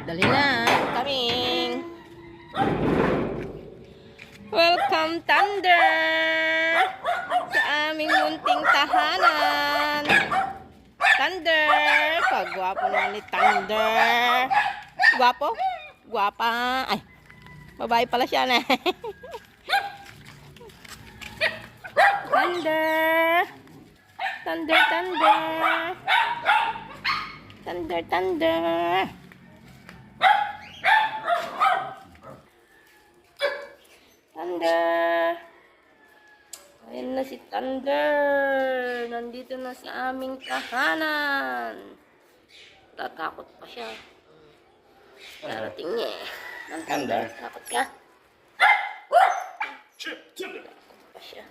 Dali na, coming. Welcome, Thunder, sa aming munting tahanan. Thunder, kagwapo naman ni Thunder. Gwapo? Gwapa. Ay, babae pala siya na. Thunder. Thunder, Thunder. Thunder, Thunder. Thunder. Ayan na si Thunder. Nandito na sa aming tahanan. Tatakot pa siya. Darating niya eh. Thunder, takot ka? Takot pa siya.